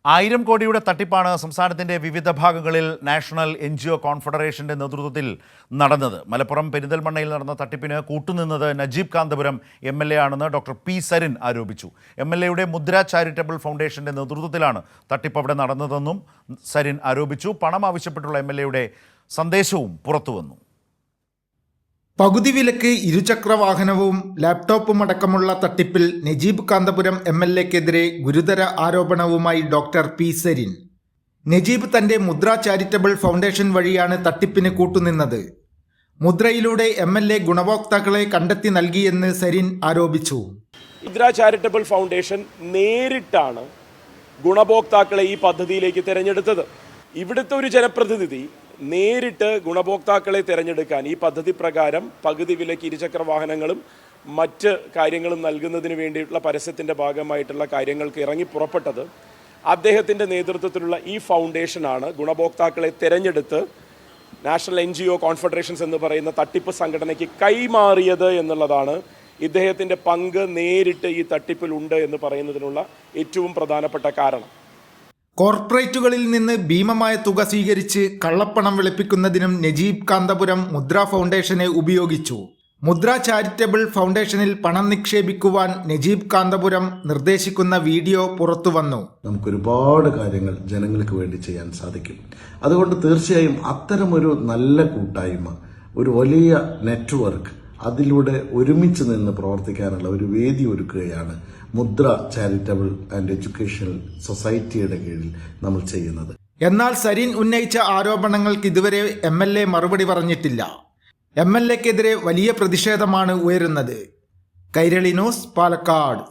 1000 കോടിയുടെ തട്ടിപ്പാണ് സംസ്ഥാനത്തിന്റെ വിവിധ ഭാഗങ്ങളിൽ നാഷണൽ NGO കോൺഫെഡറേഷന്റെ നേതൃത്വത്തിൽ നടന്നത്. മലപ്പുറം പെരിന്തൽമണ്ണയിൽ നടന്ന തട്ടിപ്പിന് കൂട്ടുനിന്നത് നജീബ് കാന്തപുരം MLA ആണെന്ന് ഡോക്ടർ പി സരിൻ ആരോപിച്ചു. MLAയുടെ മുദ്ര ചാരിറ്റബിൾ ഫൗണ്ടേഷന്റെ നേതൃത്വത്തിലാണ് തട്ടിപ്പ് അവിടെ നടന്നതെന്നും സരിൻ ആരോപിച്ചു. പണം ആവശ്യപ്പെട്ടുള്ള MLAയുടെ സന്ദേശവും പുറത്തുവന്നു. പകുതി വിലക്ക് ഇരുചക്ര വാഹനവും ലാപ്ടോപ്പും അടക്കമുള്ള തട്ടിപ്പിൽ നജീബ് കാന്തപുരം MLAക്കെതിരെ ഗുരുതര ആരോപണവുമായി ഡോക്ടർ പി സരിൻ. നജീബ് തന്റെ മുദ്ര ചാരിറ്റബിൾ ഫൗണ്ടേഷൻ വഴിയാണ് തട്ടിപ്പിന് കൂട്ടുനിന്നത്. മുദ്രയിലൂടെ MLA ഗുണഭോക്താക്കളെ കണ്ടെത്തി നൽകിയെന്ന് സരിൻ ആരോപിച്ചു. മുദ്ര ചാരിറ്റബിൾ ഫൗണ്ടേഷൻ നേരിട്ടാണ് ഗുണഭോക്താക്കളെ ഈ പദ്ധതിയിലേക്ക് തിരഞ്ഞെടുത്തത്. ഇവിടുത്തെ ഒരു ജനപ്രതിനിധി നേരിട്ട് ഗുണഭോക്താക്കളെ തിരഞ്ഞെടുക്കാൻ ഈ പദ്ധതി പ്രകാരം പകുതി വിലയ്ക്ക് ഇരുചക്ര വാഹനങ്ങളും മറ്റ് കാര്യങ്ങളും നൽകുന്നതിന് വേണ്ടിയിട്ടുള്ള പരസ്യത്തിൻ്റെ ഭാഗമായിട്ടുള്ള കാര്യങ്ങൾക്ക് ഇറങ്ങി പുറപ്പെട്ടത് അദ്ദേഹത്തിൻ്റെ നേതൃത്വത്തിലുള്ള ഈ ഫൗണ്ടേഷനാണ് ഗുണഭോക്താക്കളെ തിരഞ്ഞെടുത്ത് നാഷണൽ NGO കോൺഫെഡറേഷൻസ് എന്ന് പറയുന്ന തട്ടിപ്പ് സംഘടനയ്ക്ക് കൈമാറിയത് എന്നുള്ളതാണ് ഇദ്ദേഹത്തിൻ്റെ പങ്ക് നേരിട്ട് ഈ തട്ടിപ്പിലുണ്ട് എന്ന് പറയുന്നതിനുള്ള ഏറ്റവും പ്രധാനപ്പെട്ട കാരണം. കോർപ്പറേറ്റുകളിൽ നിന്ന് ഭീമമായ തുക സ്വീകരിച്ച് കള്ളപ്പണം വെളുപ്പിക്കുന്നതിനും നജീബ് കാന്തപുരം മുദ്ര ഫൗണ്ടേഷനെ ഉപയോഗിച്ചു. മുദ്ര ചാരിറ്റബിൾ ഫൗണ്ടേഷനിൽ പണം നിക്ഷേപിക്കുവാൻ നജീബ് കാന്തപുരം നിർദ്ദേശിക്കുന്ന വീഡിയോ പുറത്തുവന്നു. നമുക്കൊരുപാട് കാര്യങ്ങൾ ജനങ്ങൾക്ക് വേണ്ടി ചെയ്യാൻ സാധിക്കും. അതുകൊണ്ട് തീർച്ചയായും അത്തരമൊരു നല്ല കൂട്ടായ്മ, ഒരു വലിയ നെറ്റ്വർക്ക്, അതിലൂടെ ഒരുമിച്ച് നിന്ന് പ്രവർത്തിക്കാനുള്ള ഒരു വേദി ഒരുക്കുകയാണ് മുദ്ര ചാരിറ്റബിൾ ആൻഡ് എഡ്യൂക്കേഷണൽ സൊസൈറ്റിയുടെ കീഴിൽ നമ്മൾ ചെയ്യുന്നത്. എന്നാൽ സരിൻ ഉന്നയിച്ച ആരോപണങ്ങൾക്ക് ഇതുവരെ MLA മറുപടി പറഞ്ഞിട്ടില്ല. MLAക്കെതിരെ വലിയ പ്രതിഷേധമാണ് ഉയരുന്നത്. കൈരളി ന്യൂസ്, പാലക്കാട്.